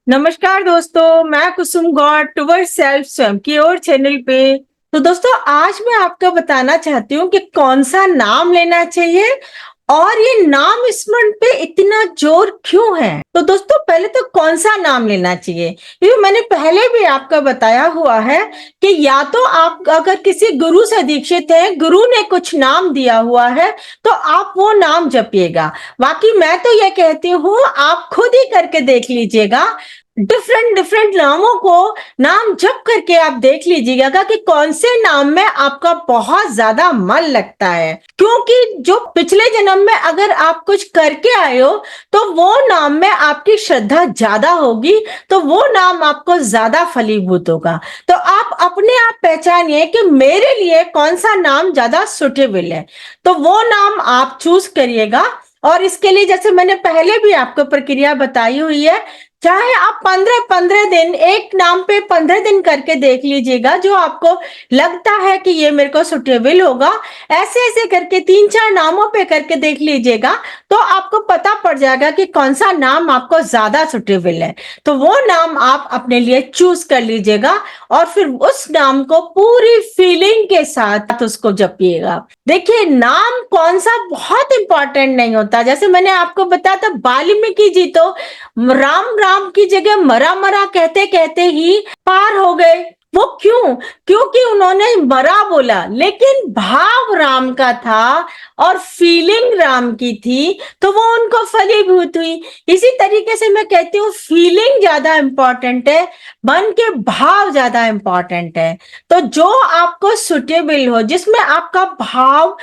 नमस्कार दोस्तों, मैं कुसुम गौड़ टुवर्ड सेल्फ स्वयं की ओर चैनल पे। तो दोस्तों, आज मैं आपको बताना चाहती हूँ कि कौन सा नाम लेना चाहिए और ये नाम स्मरण पे इतना जोर क्यों है। तो दोस्तों, पहले तो कौन सा नाम लेना चाहिए, ये मैंने पहले भी आपको बताया हुआ है कि या तो आप अगर किसी गुरु से दीक्षित हैं, गुरु ने कुछ नाम दिया हुआ है तो आप वो नाम जपिएगा। बाकी मैं तो ये कहती हूँ आप खुद ही करके देख लीजिएगा। डिफरेंट डिफरेंट नामों को नाम जप करके आप देख लीजिएगा कि कौन से नाम में आपका बहुत ज्यादा मन लगता है, क्योंकि जो पिछले जन्म में अगर आप कुछ करके आए हो तो वो नाम में आपकी श्रद्धा ज्यादा होगी, तो वो नाम आपको ज्यादा फलीभूत होगा। तो आप अपने आप पहचानिए कि मेरे लिए कौन सा नाम ज्यादा सुटेबल है, तो वो नाम आप चूज करिएगा। और इसके लिए जैसे मैंने पहले भी आपको प्रक्रिया बताई हुई है, चाहे आप 15-15 दिन एक नाम पे 15 दिन करके देख लीजिएगा, जो आपको लगता है कि ये मेरे को सुटेबल होगा, ऐसे ऐसे करके 3-4 नामों पे करके देख लीजिएगा, तो आपको पता पड़ जाएगा कि कौन सा नाम आपको ज्यादा सुटेबल है। तो वो नाम आप अपने लिए चूज कर लीजिएगा और फिर उस नाम को पूरी फीलिंग के साथ उसको जपिएगा। देखिए, नाम कौन सा बहुत इंपॉर्टेंट नहीं होता। जैसे मैंने आपको बताया था, वाल्मीकि जी तो राम राम की जगह मरा मरा कहते कहते ही पार हो गए। वो क्यों? क्योंकि उन्होंने मरा बोला, लेकिन भाव राम का था और फीलिंग राम की थी, तो वो उनको फलीभूत हुई। इसी तरीके से मैं कहती हूँ फीलिंग ज्यादा इंपॉर्टेंट है, मन के भाव ज्यादा इंपॉर्टेंट है। तो जो आपको सुटेबल हो, जिसमें आपका भाव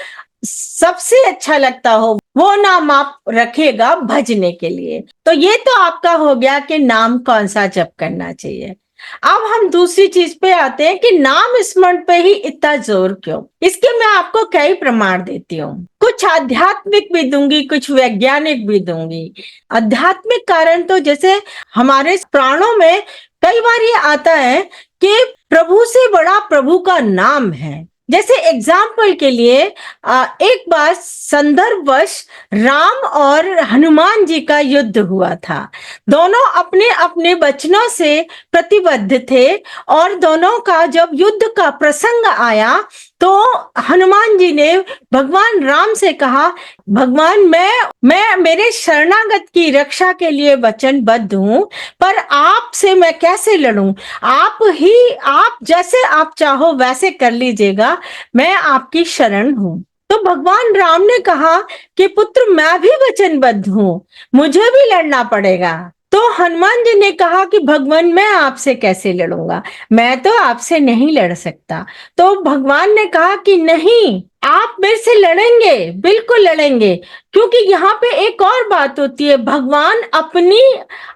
सबसे अच्छा लगता हो, वो नाम आप रखिएगा भजने के लिए। तो ये तो आपका हो गया कि नाम कौन सा जप करना चाहिए। अब हम दूसरी चीज पे आते हैं कि नाम स्मरण पे ही इतना जोर क्यों। इसके मैं आपको कई प्रमाण देती हूँ, कुछ आध्यात्मिक भी दूंगी, कुछ वैज्ञानिक भी दूंगी। आध्यात्मिक कारण तो जैसे हमारे प्राणों में कई बार ये आता है कि प्रभु से बड़ा प्रभु का नाम है। जैसे एग्जाम्पल के लिए एक बार संदर्भवश राम और हनुमान जी का युद्ध हुआ था। दोनों अपने अपने वचनों से प्रतिबद्ध थे और दोनों का जब युद्ध का प्रसंग आया तो हनुमान जी ने भगवान राम से कहा, भगवान मैं मेरे शरणागत की रक्षा के लिए वचनबद्ध हूँ, पर आपसे मैं कैसे लड़ूं? आप जैसे आप चाहो वैसे कर लीजिएगा, मैं आपकी शरण हूँ। तो भगवान राम ने कहा कि पुत्र, मैं भी वचनबद्ध हूँ, मुझे भी लड़ना पड़ेगा। तो हनुमान जी ने कहा कि भगवान, मैं आपसे कैसे लड़ूंगा, मैं तो आपसे नहीं लड़ सकता। तो भगवान ने कहा कि नहीं, आप मेरे से लड़ेंगे, बिल्कुल लड़ेंगे। क्योंकि यहाँ पे एक और बात होती है, भगवान अपनी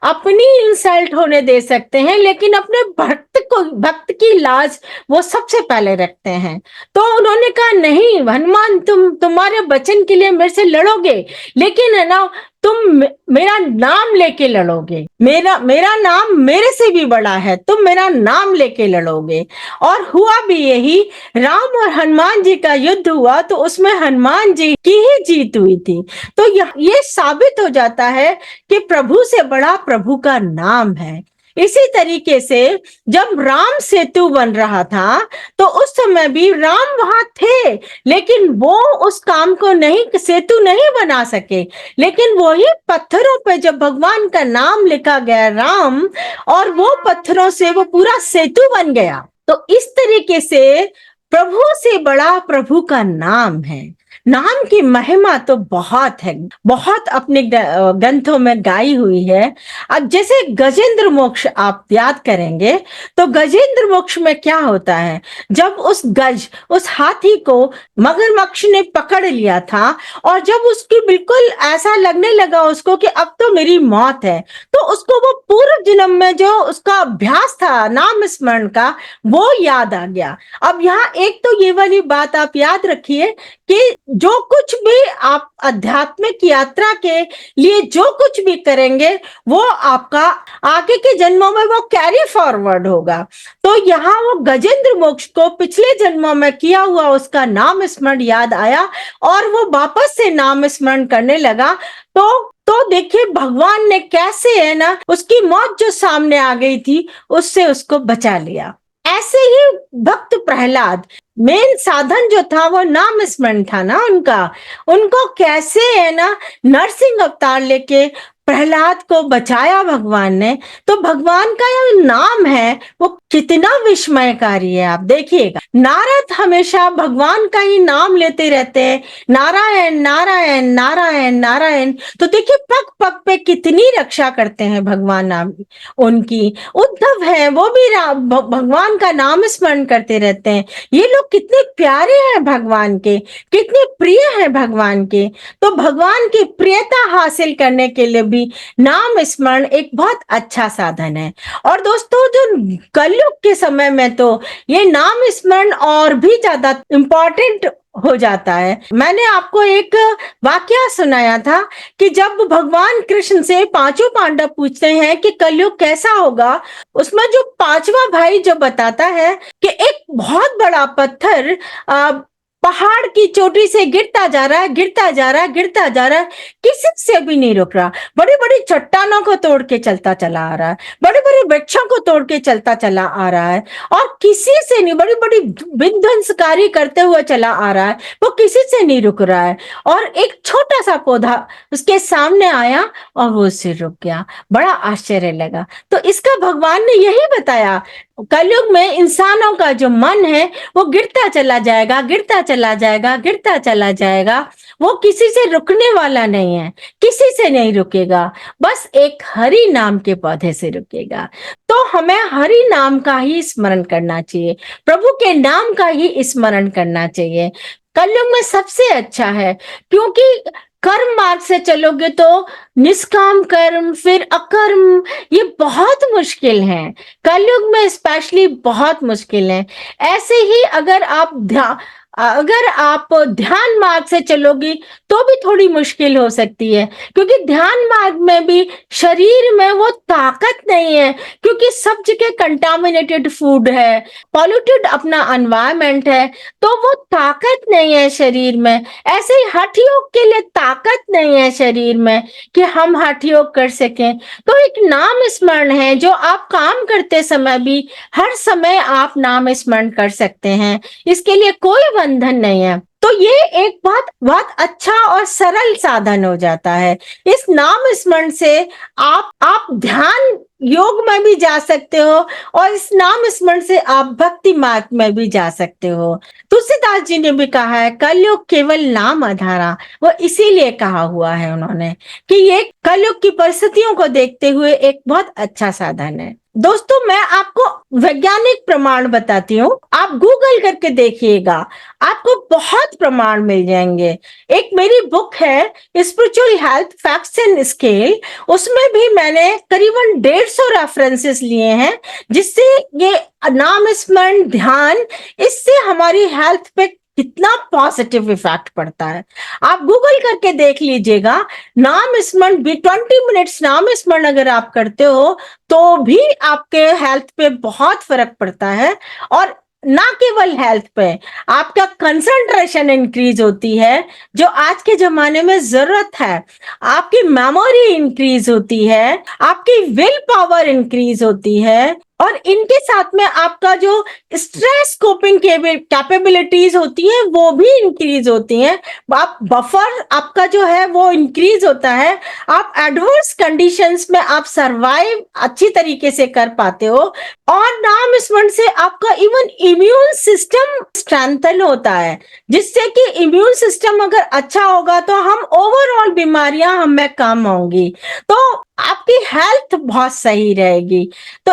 अपनी इंसल्ट होने दे सकते हैं, लेकिन अपने भक्त की लाज वो सबसे पहले रखते हैं। तो उन्होंने कहा, नहीं हनुमान, तुम्हारे वचन के लिए मेरे से लड़ोगे, लेकिन है ना, तुम मेरा नाम लेके लड़ोगे। मेरा नाम मेरे से भी बड़ा है, तुम मेरा नाम लेके लड़ोगे। और हुआ भी यही, राम और हनुमान जी का युद्ध हुआ तो उसमें हनुमान जी की ही जीत हुई थी। तो ये साबित हो जाता है कि प्रभु से बड़ा प्रभु का नाम है। इसी तरीके से जब राम सेतु बन रहा था तो उस समय भी राम वहां थे, लेकिन वो उस काम को सेतु नहीं बना सके। लेकिन वही पत्थरों पे जब भगवान का नाम लिखा गया राम, और वो पत्थरों से वो पूरा सेतु बन गया। तो इस तरीके से प्रभु से बड़ा प्रभु का नाम है। नाम की महिमा तो बहुत है, बहुत अपने ग्रंथों में गाई हुई है। अब जैसे गजेंद्र मोक्ष आप याद करेंगे तो गजेंद्र मोक्ष में क्या होता है, जब उस हाथी को मगरमच्छ ने पकड़ लिया था और जब उसकी बिल्कुल ऐसा लगने लगा उसको कि अब तो मेरी मौत है, तो उसको वो पूर्व जन्म में जो उसका अभ्यास था नाम स्मरण का, वो याद आ गया। अब यहाँ एक तो ये वाली बात आप याद रखिए कि जो कुछ भी आप आध्यात्मिक यात्रा के लिए जो कुछ भी करेंगे, वो आपका आगे के जन्मों में वो कैरी फॉरवर्ड होगा। तो यहाँ वो गजेंद्र मोक्ष को पिछले जन्मों में किया हुआ उसका नाम स्मरण याद आया और वो वापस से नाम स्मरण करने लगा। तो तो देखिए भगवान ने कैसे है ना उसकी मौत जो सामने आ गई थी उससे उसको बचा लिया। ऐसे ही भक्त प्रहलाद, मेन साधन जो था वो नाम स्मरण था ना उनका, उनको कैसे है ना नरसिंह अवतार लेके प्रहलाद को बचाया भगवान ने। तो भगवान का जो नाम है वो कितना विस्मयकारी है, आप देखिएगा। नारद हमेशा भगवान का ही नाम लेते रहते हैं, नारायण नारायण नारायण नारायण। तो देखिए पग पग पे कितनी रक्षा करते हैं भगवान नाम उनकी। उद्धव है वो भी भगवान का नाम स्मरण करते रहते हैं। ये लोग कितने प्यारे हैं भगवान के, कितने प्रिय हैं भगवान के। तो भगवान की प्रियता हासिल करने के लिए भी नाम स्मरण एक बहुत अच्छा साधन है। और दोस्तों जो कलयुग के समय में तो ये नाम स्मरण और भी ज्यादा इम्पोर्टेंट हो जाता है। मैंने आपको एक वाकया सुनाया था कि जब भगवान कृष्ण से पांचों पांडव पूछते हैं कि कलयुग कैसा होगा, उसमें जो पांचवा भाई जो बताता है कि एक बहुत बड़ा पत्थर पहाड़ की चोटी से गिरता जा रहा है, गिरता जा रहा है, गिरता जा रहा है, किसी से भी नहीं रुक रहा। बड़ी बड़ी चट्टानों को तोड़ के चलता चला आ रहा है, बड़े बड़े वृक्षों को तोड़ के चलता चला आ रहा है, और किसी से नहीं, बड़ी बड़ी विध्वंसकारी करते हुए चला आ रहा है, वो किसी से नहीं रुक रहा है। और एक छोटा सा पौधा उसके सामने आया और वो उससे रुक गया। बड़ा आश्चर्य लगा। तो इसका भगवान ने यही बताया, कलयुग में इंसानों का जो मन है वो गिरता चला जाएगा, गिरता चला जाएगा, गिरता चला जाएगा। वो किसी से रुकने वाला नहीं है, किसी से नहीं रुकेगा, बस एक हरि नाम के पौधे से रुकेगा। तो हमें हरि नाम का ही स्मरण करना चाहिए, प्रभु के नाम का ही स्मरण करना चाहिए। कलयुग में सबसे अच्छा है, क्योंकि कर्म मार्ग से चलोगे तो निष्काम कर्म, फिर अकर्म, ये बहुत मुश्किल है। कलयुग में स्पेशली बहुत मुश्किल है। ऐसे ही अगर आप ध्यान मार्ग से चलोगी तो भी थोड़ी मुश्किल हो सकती है, क्योंकि ध्यान मार्ग में भी शरीर में वो ताकत नहीं है, क्योंकि सब जगह कंटामिनेटेड फूड है, पॉल्यूटेड अपना एनवायरमेंट है, तो वो ताकत नहीं है शरीर में। ऐसे ही हठ योग के लिए ताकत नहीं है शरीर में कि हम हठ योग कर सकें। तो एक नाम स्मरण है जो आप काम करते समय भी हर समय आप नाम स्मरण कर सकते हैं, इसके लिए कोई बंधन नहीं है। तो ये एक बहुत अच्छा और सरल साधन हो जाता है। इस नाम स्मरण से आप ध्यान योग में भी जा सकते हो, और इस नाम स्मरण से आप भक्ति मार्ग में भी जा सकते हो। तुलसीदास जी ने भी कहा है, कलयुग केवल नाम आधारा। वो इसीलिए कहा हुआ है उन्होंने कि ये कलयुग की परिस्थितियों को देखते हुए एक बहुत अच्छा साधन है। दोस्तों मैं आपको वैज्ञानिक प्रमाण बताती हूँ, आप गूगल करके देखिएगा, आपको बहुत प्रमाण मिल जाएंगे। एक मेरी बुक है spiritual health facts and scale, उसमें भी मैंने करीबन 150 रेफरेंसेस लिए हैं, जिससे ये नाम स्मरण ध्यान, इससे हमारी हेल्थ पे कितना पॉजिटिव इफेक्ट पड़ता है। आप गूगल करके देख लीजिएगा, नाम स्मरण भी 20 मिनट्स नाम स्मरण अगर आप करते हो तो भी आपके हेल्थ पे बहुत फर्क पड़ता है। और ना केवल हेल्थ पे, आपका कंसंट्रेशन इंक्रीज होती है, जो आज के जमाने में जरूरत है। आपकी मेमोरी इंक्रीज होती है, आपकी विल पावर इंक्रीज होती है, और इनके साथ में आपका जो स्ट्रेस कोपिंग कैपेबिलिटीज होती है वो भी इंक्रीज होती हैं। आप बफर आपका जो है वो इंक्रीज होता है, आप एडवर्स कंडीशंस में आप सरवाइव अच्छी तरीके से कर पाते हो। और नाम स्मरण से आपका इवन इम्यून सिस्टम स्ट्रेंथन होता है, जिससे कि इम्यून सिस्टम अगर अच्छा होगा तो हम ओवरऑल बीमारियां हम में कम होंगी, तो आपकी हेल्थ बहुत सही रहेगी। तो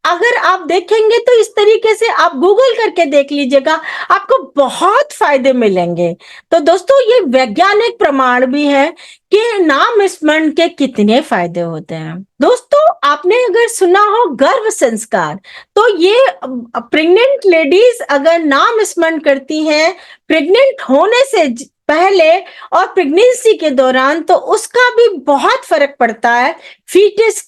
अगर आप देखेंगे तो इस तरीके से आप गूगल करके देख लीजिएगा, आपको बहुत फायदे मिलेंगे। तो दोस्तों ये वैज्ञानिक प्रमाण भी है कि नाम स्मरण के कितने फायदे होते हैं। दोस्तों आपने अगर सुना हो गर्भ संस्कार, तो ये प्रेग्नेंट लेडीज अगर नाम स्मरण करती हैं, प्रेग्नेंट होने से पहले और प्रेगनेंसी के दौरान, तो उसका भी बहुत फर्क पड़ता है। फीटस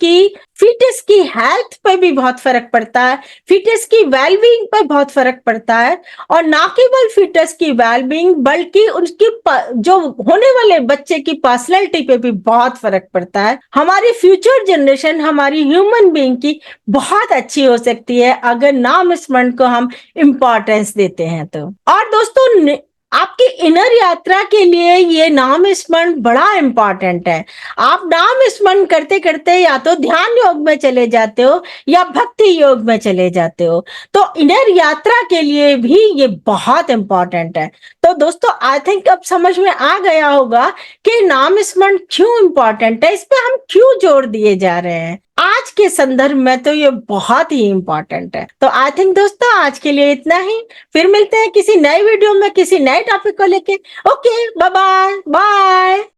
की हेल्थ पे भी बहुत फर्क पड़ता है, फीटस की वेलबींग पे बहुत फर्क पड़ता है। और ना केवल फीटस की वेलबींग, बल्कि उसकी जो होने वाले बच्चे की पर्सनैलिटी पे भी बहुत फर्क पड़ता है। हमारी फ्यूचर जनरेशन, हमारी ह्यूमन बीइंग की बहुत अच्छी हो सकती है अगर नाम स्मरण को हम इम्पोर्टेंस देते हैं तो। और दोस्तों, आपकी इनर यात्रा के लिए ये नाम स्मरण बड़ा इंपॉर्टेंट है। आप नाम स्मरण करते करते या तो ध्यान योग में चले जाते हो या भक्ति योग में चले जाते हो, तो इनर यात्रा के लिए भी ये बहुत इंपॉर्टेंट है। तो दोस्तों, आई थिंक अब समझ में आ गया होगा कि नाम स्मरण क्यों इंपॉर्टेंट है, इस पे हम क्यों जोर दिए जा रहे हैं। आज के संदर्भ में तो ये बहुत ही इंपॉर्टेंट है। तो आई थिंक दोस्तों, आज के लिए इतना ही। फिर मिलते हैं किसी नए वीडियो में, किसी नए टॉपिक को लेके। Okay, bye bye bye.